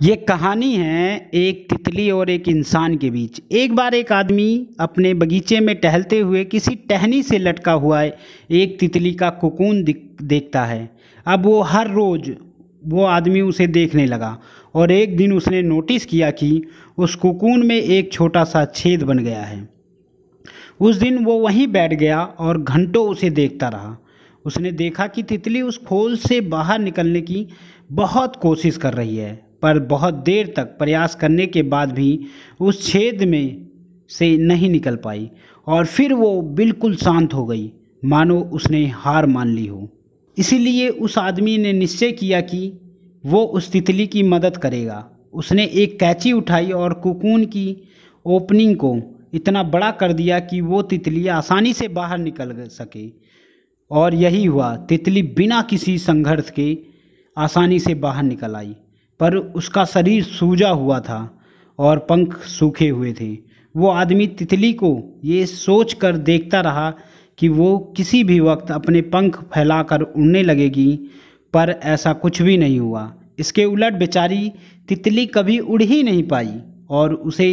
ये कहानी है एक तितली और एक इंसान के बीच। एक बार एक आदमी अपने बगीचे में टहलते हुए किसी टहनी से लटका हुआ एक तितली का कोकून देखता है। अब वो हर रोज़ वो आदमी उसे देखने लगा और एक दिन उसने नोटिस किया कि उस कोकून में एक छोटा सा छेद बन गया है। उस दिन वो वहीं बैठ गया और घंटों उसे देखता रहा। उसने देखा कि तितली उस खोल से बाहर निकलने की बहुत कोशिश कर रही है, पर बहुत देर तक प्रयास करने के बाद भी उस छेद में से नहीं निकल पाई और फिर वो बिल्कुल शांत हो गई, मानो उसने हार मान ली हो। इसीलिए उस आदमी ने निश्चय किया कि वो उस तितली की मदद करेगा। उसने एक कैंची उठाई और कोकून की ओपनिंग को इतना बड़ा कर दिया कि वो तितली आसानी से बाहर निकल सके। और यही हुआ, तितली बिना किसी संघर्ष के आसानी से बाहर निकल आई, पर उसका शरीर सूजा हुआ था और पंख सूखे हुए थे। वो आदमी तितली को ये सोच कर देखता रहा कि वो किसी भी वक्त अपने पंख फैलाकर उड़ने लगेगी, पर ऐसा कुछ भी नहीं हुआ। इसके उलट बेचारी तितली कभी उड़ ही नहीं पाई और उसे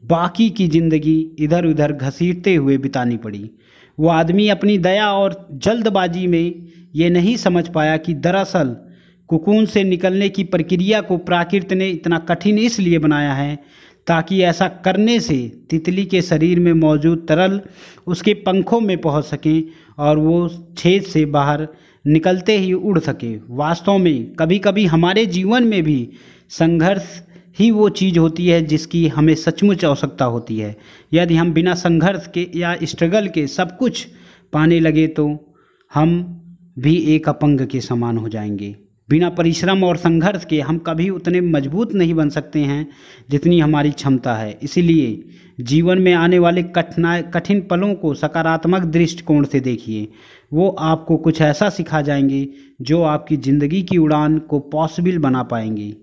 बाकी की ज़िंदगी इधर उधर घसीटते हुए बितानी पड़ी। वो आदमी अपनी दया और जल्दबाजी में ये नहीं समझ पाया कि दरअसल कोकून से निकलने की प्रक्रिया को प्रकृति ने इतना कठिन इसलिए बनाया है ताकि ऐसा करने से तितली के शरीर में मौजूद तरल उसके पंखों में पहुंच सके और वो छेद से बाहर निकलते ही उड़ सके। वास्तव में कभी कभी हमारे जीवन में भी संघर्ष ही वो चीज़ होती है जिसकी हमें सचमुच आवश्यकता होती है। यदि हम बिना संघर्ष के या स्ट्रगल के सब कुछ पाने लगे तो हम भी एक अपंग के समान हो जाएंगे। बिना परिश्रम और संघर्ष के हम कभी उतने मजबूत नहीं बन सकते हैं जितनी हमारी क्षमता है। इसीलिए जीवन में आने वाले कठिन पलों को सकारात्मक दृष्टिकोण से देखिए। वो आपको कुछ ऐसा सिखा जाएंगे जो आपकी ज़िंदगी की उड़ान को पॉसिबल बना पाएंगे।